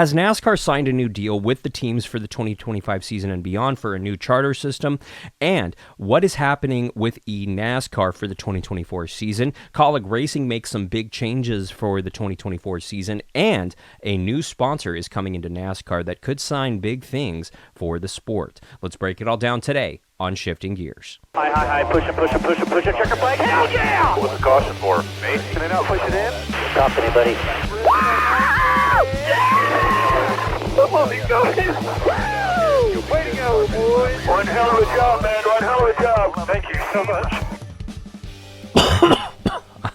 Has NASCAR signed a new deal with the teams for the 2025 season and beyond for a new charter system? And what is happening with ENASCAR for the 2024 season? Colleague Racing makes some big changes for the 2024 season, and a new sponsor is coming into NASCAR that could sign big things for the sport. Let's break it all down today on Shifting Gears. High, push it, checker flag, hell yeah! What's the caution for? Me? Can I not push it in? Stop anybody. Come on, he's going! Way to go, boys! One hell of a job, man, one hell of a job. Thank you so much.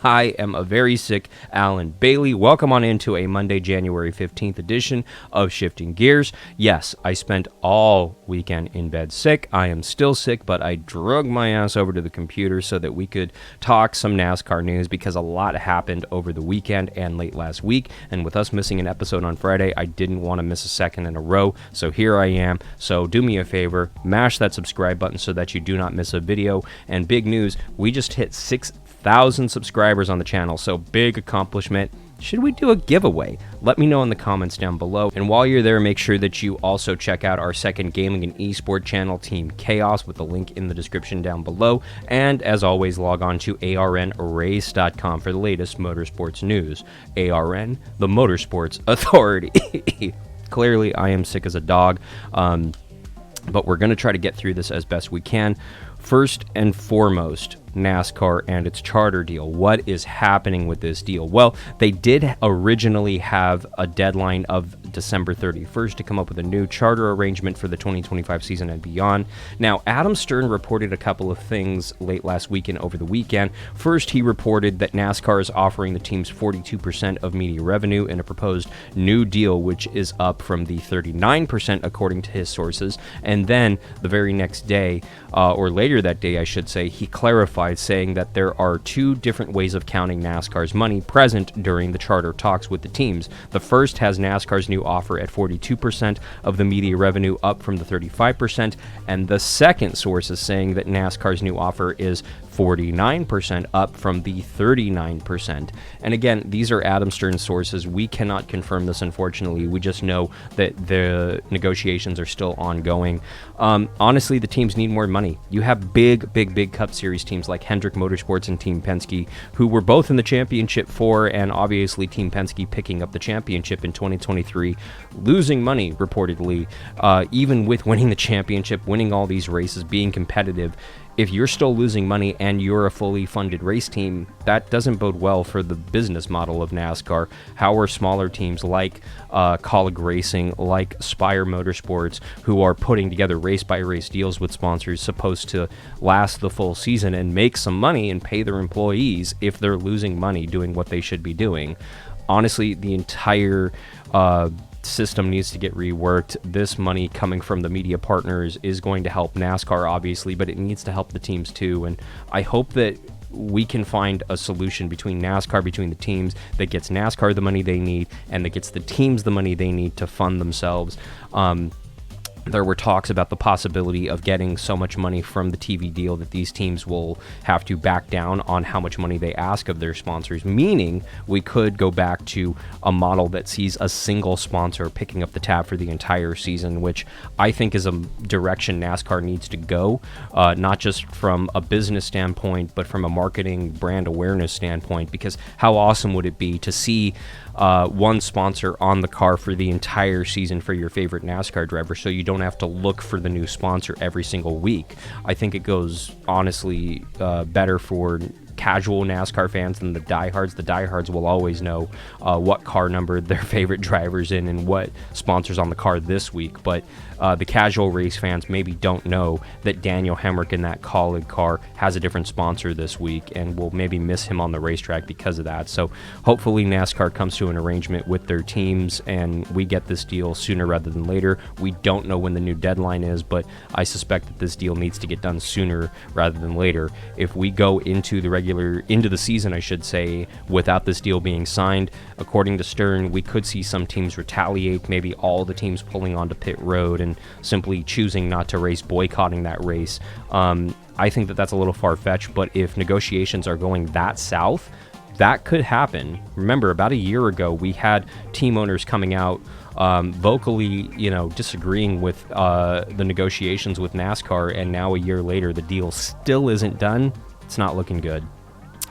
I am a very sick Alan Bailey. Welcome on into a Monday, January 15th edition of Shifting Gears. Yes, I spent all weekend in bed sick. I am still sick, but I drug my ass over to the computer so that we could talk some NASCAR news because a lot happened over the weekend and late last week. And with us missing an episode on Friday, I didn't want to miss a second in a row. So here I am. So do me a favor, mash that subscribe button so that you do not miss a video. And big news, we just hit 6,000 subscribers on the channel, so big accomplishment. Should we do a giveaway? Let me know in the comments down below. And while you're there, make sure that you also check out our second gaming and esport channel, Team Chaos, with the link in the description down below. And as always, log on to arnrace.com for the latest motorsports news. ARN, the Motorsports Authority. Clearly, I am sick as a dog, but we're going to try to get through this as best we can. First and foremost, NASCAR and its charter deal. What is happening with this deal? Well, they did originally have a deadline of December 31st to come up with a new charter arrangement for the 2025 season and beyond. Now, Adam Stern reported a couple of things late last week and over the weekend. First, he reported that NASCAR is offering the teams 42% of media revenue in a proposed new deal, which is up from the 39% according to his sources. And then the very next day, or later that day, I should say, he clarified, saying that there are two different ways of counting NASCAR's money present during the charter talks with the teams. The first has NASCAR's new offer at 42% of the media revenue, up from the 35%, and the second source is saying that NASCAR's new offer is 49%, up from the 39%. And again, these are Adam Stern sources. We cannot confirm this, unfortunately. We just know that the negotiations are still ongoing. Honestly, the teams need more money. You have big Cup Series teams like Hendrick Motorsports and Team Penske, who were both in the championship for, and obviously Team Penske picking up the championship in 2023, losing money, reportedly, even with winning the championship, winning all these races, being competitive. If you're still losing money and you're a fully funded race team, that doesn't bode well for the business model of NASCAR. How are smaller teams like Colleague Racing, like Spire Motorsports, who are putting together race-by-race deals with sponsors, supposed to last the full season and make some money and pay their employees if they're losing money doing what they should be doing? Honestly, the entire system needs to get reworked. This money coming from the media partners is going to help NASCAR, obviously, but it needs to help the teams too. And I hope that we can find a solution between NASCAR, between the teams, that gets NASCAR the money they need and that gets the teams the money they need to fund themselves. There were talks about the possibility of getting so much money from the TV deal that these teams will have to back down on how much money they ask of their sponsors, meaning we could go back to a model that sees a single sponsor picking up the tab for the entire season, which I think is a direction NASCAR needs to go, not just from a business standpoint, but from a marketing brand awareness standpoint, because how awesome would it be to see one sponsor on the car for the entire season for your favorite NASCAR driver, so you don't have to look for the new sponsor every single week. I think it goes, honestly, better for casual NASCAR fans than the diehards. The diehards will always know what car number their favorite driver's in and what sponsors on the car this week, but the casual race fans maybe don't know that Daniel Hemrick in that Colleague car has a different sponsor this week and will maybe miss him on the racetrack because of that. So hopefully NASCAR comes to an arrangement with their teams and we get this deal sooner rather than later. We don't know when the new deadline is, but I suspect that this deal needs to get done sooner rather than later. If we go into the season, I should say, without this deal being signed, according to Stern, we could see some teams retaliate, maybe all the teams pulling onto pit road and simply choosing not to race, boycotting that race. I think that that's a little far-fetched, but if negotiations are going that south, that could happen. Remember, about a year ago, we had team owners coming out vocally, disagreeing with the negotiations with NASCAR, and now a year later, the deal still isn't done. It's not looking good.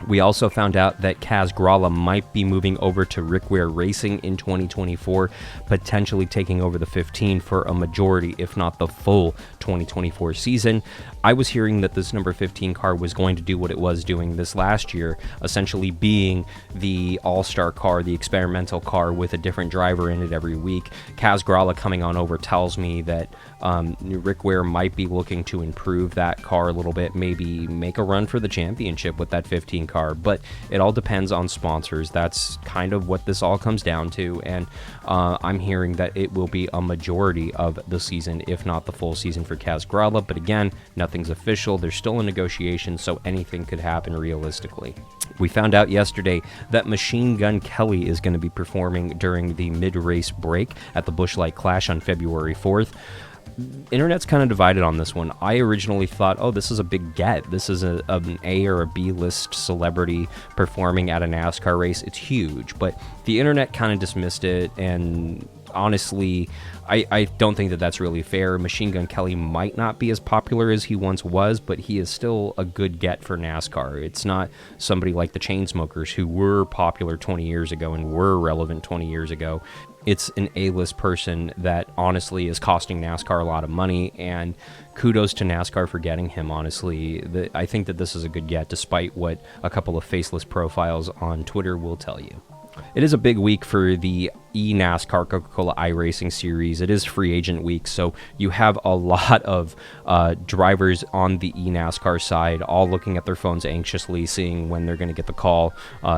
We also found out that Kaz Grala might be moving over to Rick Ware Racing in 2024, potentially taking over the 15 for a majority, if not the full 2024 season. I was hearing that this number 15 car was going to do what it was doing this last year, essentially being the all-star car, the experimental car with a different driver in it every week. Kaz Grala coming on over tells me that Rick Ware might be looking to improve that car a little bit, maybe make a run for the championship with that 15 car, but it all depends on sponsors. That's kind of what this all comes down to, and I'm hearing that it will be a majority of the season, if not the full season for Kaz Grala, but again, nothing's official. There's still a negotiation, so anything could happen realistically. We found out yesterday that Machine Gun Kelly is going to be performing during the mid-race break at the Busch Light Clash on February 4th. Internet's kind of divided on this one. I originally thought, this is a big get. This is an A or a B list celebrity performing at a NASCAR race. It's huge, but the internet kind of dismissed it, and honestly, I don't think that that's really fair. Machine Gun Kelly might not be as popular as he once was, but he is still a good get for NASCAR. It's not somebody like the Chainsmokers, who were popular 20 years ago and were relevant 20 years ago. It's an A-list person that honestly is costing NASCAR a lot of money, and kudos to NASCAR for getting him, honestly. I think that this is a good get, despite what a couple of faceless profiles on Twitter will tell you. It is a big week for the ENASCAR Coca-Cola iRacing Series. It is free agent week, so you have a lot of drivers on the ENASCAR side all looking at their phones anxiously, seeing when they're going to get the call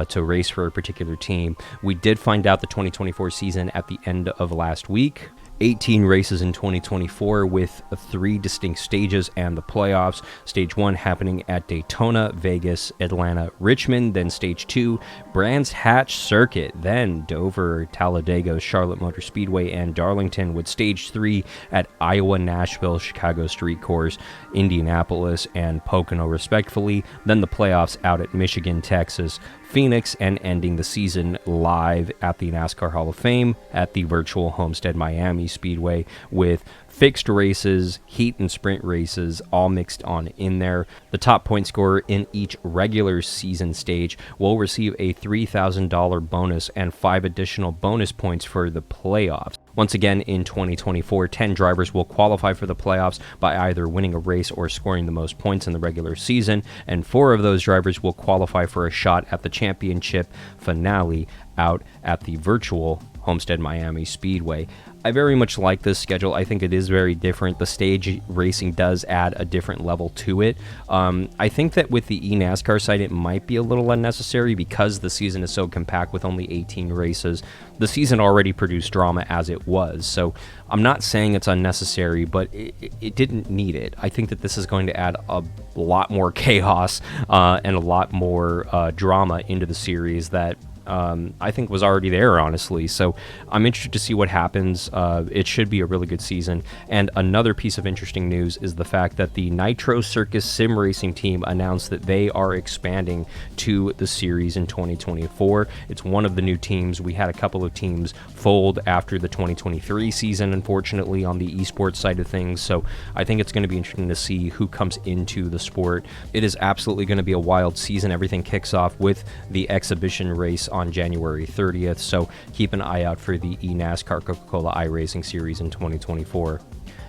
to race for a particular team. We did find out the 2024 season at the end of last week. 18 races in 2024 with 3 distinct stages and the playoffs. Stage 1 happening at Daytona, Vegas, Atlanta, Richmond. Then Stage 2, Brands Hatch Circuit. Then Dover, Talladega, Charlotte Motor Speedway, and Darlington. With Stage 3 at Iowa, Nashville, Chicago Street Course, Indianapolis, and Pocono, respectively. Then the playoffs out at Michigan, Texas, Phoenix, and ending the season live at the NASCAR Hall of Fame at the virtual Homestead Miami Speedway, with fixed races, heat and sprint races all mixed on in there. The top point scorer in each regular season stage will receive a $3,000 bonus and 5 additional bonus points for the playoffs. Once again, in 2024, 10 drivers will qualify for the playoffs by either winning a race or scoring the most points in the regular season, and 4 of those drivers will qualify for a shot at the championship finale out at the virtual Homestead Miami Speedway. I very much like this schedule. I think it is very different. The stage racing does add a different level to it. I think that with the eNASCAR side, it might be a little unnecessary because the season is so compact with only 18 races. The season already produced drama as it was, so I'm not saying it's unnecessary, but it didn't need it. I think that this is going to add a lot more chaos and a lot more drama into the series that I think was already there, honestly. So I'm interested to see what happens. It should be a really good season. And another piece of interesting news is the fact that the Nitro Circus Sim Racing team announced that they are expanding to the series in 2024. It's one of the new teams. We had a couple of teams fold after the 2023 season, unfortunately, on the esports side of things. So I think it's going to be interesting to see who comes into the sport. It is absolutely going to be a wild season. Everything kicks off with the exhibition race on January 30th, so keep an eye out for the eNASCAR Coca-Cola iRacing Series in 2024.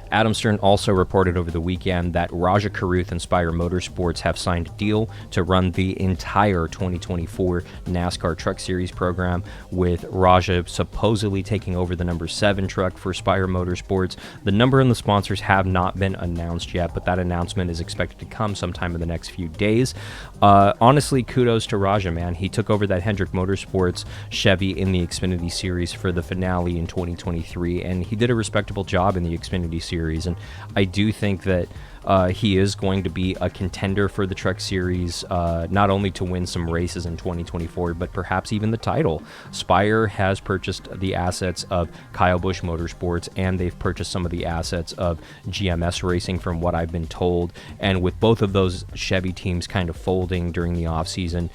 Adam Stern also reported over the weekend that Rajah Caruth and Spire Motorsports have signed a deal to run the entire 2024 NASCAR Truck Series program, with Rajah supposedly taking over the number 7 truck for Spire Motorsports. The number and the sponsors have not been announced yet, but that announcement is expected to come sometime in the next few days. Honestly, kudos to Rajah, man. He took over that Hendrick Motorsports Chevy in the Xfinity Series for the finale in 2023, and he did a respectable job in the Xfinity Series. And I do think that he is going to be a contender for the Truck Series, not only to win some races in 2024, but perhaps even the title. Spire has purchased the assets of Kyle Busch Motorsports, and they've purchased some of the assets of GMS Racing, from what I've been told. And with both of those Chevy teams kind of folding during the offseason,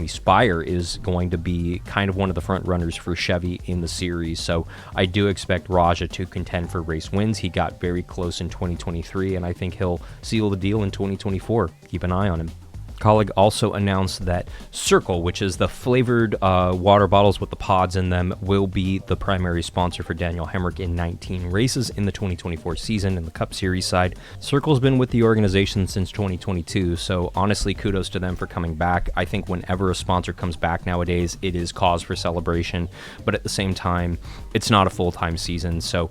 Spire is going to be kind of one of the front runners for Chevy in the series. So I do expect Rajah to contend for race wins. He got very close in 2023, and I think he'll seal the deal in 2024. Keep an eye on him. Colleague also announced that Circle, which is the flavored water bottles with the pods in them, will be the primary sponsor for Daniel Hemrick in 19 races in the 2024 season in the Cup Series side. Circle's been with the organization since 2022, so honestly, kudos to them for coming back. I think whenever a sponsor comes back nowadays, it is cause for celebration, but at the same time, it's not a full-time season, so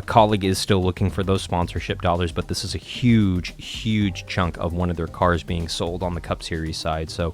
Colleague is still looking for those sponsorship dollars, but this is a huge chunk of one of their cars being sold on the Cup Series side. So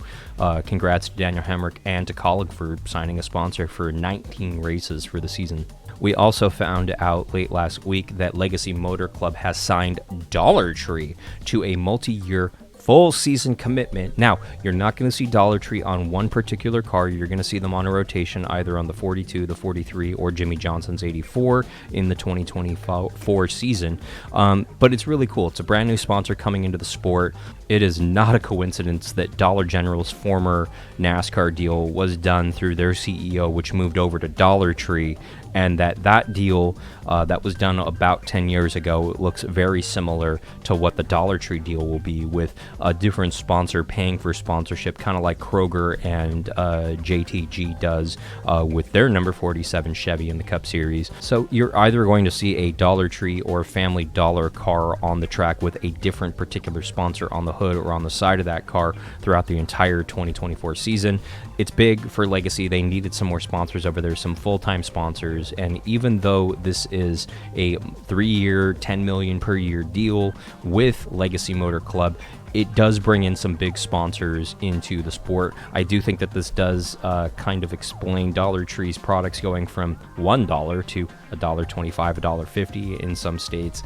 congrats to Daniel Hemrick and to Colleague for signing a sponsor for 19 races for the season. We also found out late last week that Legacy Motor Club has signed Dollar Tree to a multi-year full season commitment. Now, you're not going to see Dollar Tree on one particular car. You're going to see them on a rotation, either on the 42, the 43, or Jimmy Johnson's 84 in the 2024 season. But it's really cool. It's a brand new sponsor coming into the sport. It is not a coincidence that Dollar General's former NASCAR deal was done through their CEO, which moved over to Dollar Tree, and that deal that was done about 10 years ago looks very similar to what the Dollar Tree deal will be, with a different sponsor paying for sponsorship, kind of like Kroger and JTG does with their number 47 Chevy in the Cup Series. So you're either going to see a Dollar Tree or Family Dollar car on the track with a different particular sponsor on the hood or on the side of that car throughout the entire 2024 season. It's big for Legacy. They needed some more sponsors over there, some full-time sponsors, and even though this is a 3-year, $10 million per year deal with Legacy Motor Club, it does bring in some big sponsors into the sport. I do think that this does kind of explain Dollar Tree's products going from $1 to $1.25, $1.50 in some states.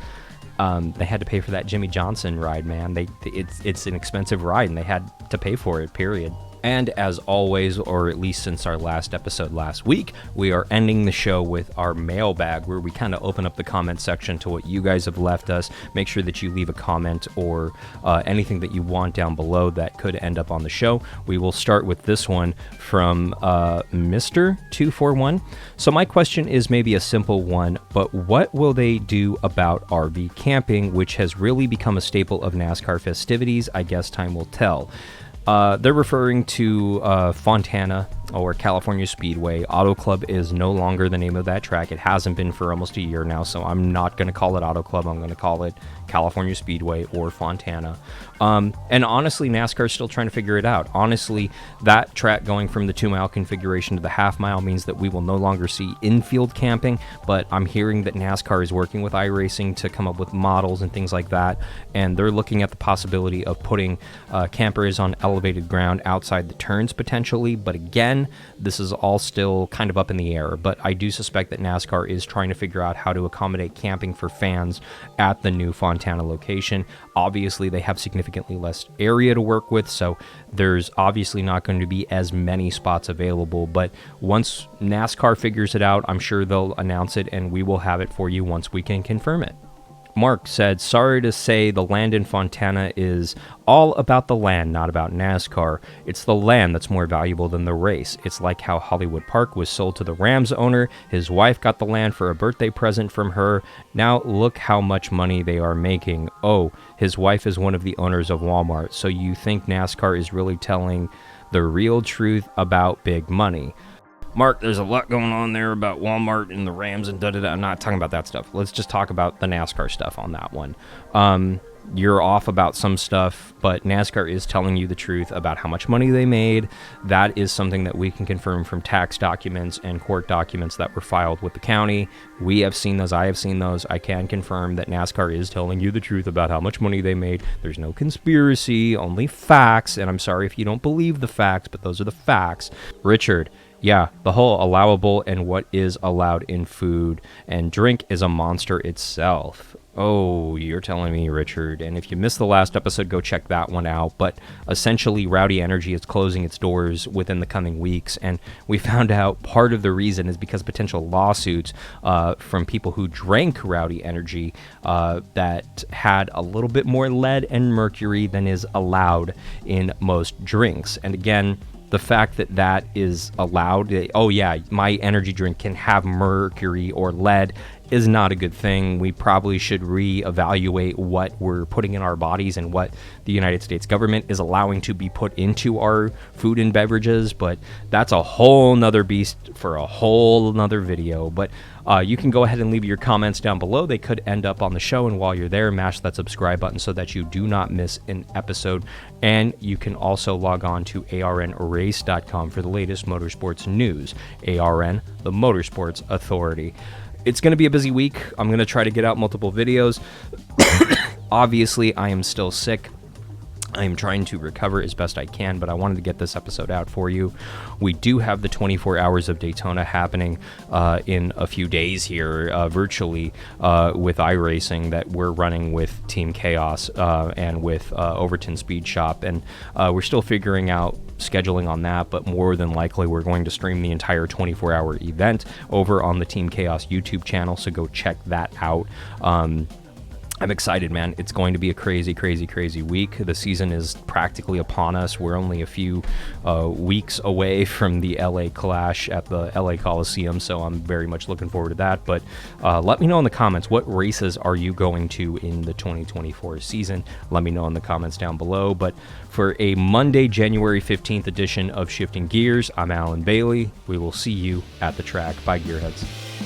They had to pay for that Jimmy Johnson ride, man. It's an expensive ride, and they had to pay for it, period. And as always, or at least since our last episode last week, we are ending the show with our mailbag, where we kind of open up the comment section to what you guys have left us. Make sure that you leave a comment or anything that you want down below that could end up on the show. We will start with this one from Mr. 241. So my question is maybe a simple one, but what will they do about RV camping, which has really become a staple of NASCAR festivities? I guess time will tell. They're referring to Fontana or California Speedway. Auto Club is no longer the name of that track. It hasn't been for almost a year now, so I'm not going to call it Auto Club. I'm going to call it California Speedway or Fontana. And honestly, NASCAR is still trying to figure it out. Honestly, that track going from the 2-mile configuration to the half-mile means that we will no longer see infield camping, but I'm hearing that NASCAR is working with iRacing to come up with models and things like that, and they're looking at the possibility of putting campers on elevated ground outside the turns potentially, but again, this is all still kind of up in the air. But I do suspect that NASCAR is trying to figure out how to accommodate camping for fans at the new Fontana location. Obviously, they have significantly less area to work with, so there's obviously not going to be as many spots available, but once NASCAR figures it out, I'm sure they'll announce it, and we will have it for you once we can confirm it. Mark said, sorry to say the land in Fontana is all about the land, not about NASCAR. It's the land that's more valuable than the race. It's like how Hollywood Park was sold to the Rams owner. His wife got the land for a birthday present from her. Now look how much money they are making. Oh, his wife is one of the owners of Walmart. So you think NASCAR is really telling the real truth about big money? Mark, there's a lot going on there about Walmart and the Rams and da-da-da. I'm not talking about that stuff. Let's just talk about the NASCAR stuff on that one. You're off about some stuff, but NASCAR is telling you the truth about how much money they made. That is something that we can confirm from tax documents and court documents that were filed with the county. We have seen those. I have seen those. I can confirm that NASCAR is telling you the truth about how much money they made. There's no conspiracy, only facts. And I'm sorry if you don't believe the facts, but those are the facts. Richard, Yeah, the whole allowable and what is allowed in food and drink is a monster itself. Oh, you're telling me, Richard. And if you missed the last episode, go check that one out. But essentially, Rowdy Energy is closing its doors within the coming weeks. And we found out part of the reason is because potential lawsuits from people who drank Rowdy Energy that had a little bit more lead and mercury than is allowed in most drinks. And again, the fact that that is allowed, oh yeah, my energy drink can have mercury or lead, is not a good thing. We probably should reevaluate what we're putting in our bodies and what the United States government is allowing to be put into our food and beverages, but that's a whole nother beast for a whole nother video. But you can go ahead and leave your comments down below. They could end up on the show, and while you're there, mash that subscribe button so that you do not miss an episode. And you can also log on to arnrace.com for the latest motorsports news. ARN, the Motorsports Authority. It's going to be a busy week. I'm going to try to get out multiple videos. Obviously, I am still sick. I am trying to recover as best I can, but I wanted to get this episode out for you. We do have the 24 Hours of Daytona happening in a few days here, virtually, with iRacing that we're running with Team Chaos and with Overton Speed Shop. And we're still figuring out scheduling on that, but more than likely we're going to stream the entire 24-hour event over on the Team Chaos YouTube channel, so go check that out. I'm excited, man. It's going to be a crazy, crazy, crazy week. The season is practically upon us. We're only a few weeks away from the LA Clash at the LA Coliseum, so I'm very much looking forward to that. But let me know in the comments, what races are you going to in the 2024 season? Let me know in the comments down below. But for a Monday, January 15th edition of Shifting Gears, I'm Alan Bailey. We will see you at the track. Bye, Gearheads.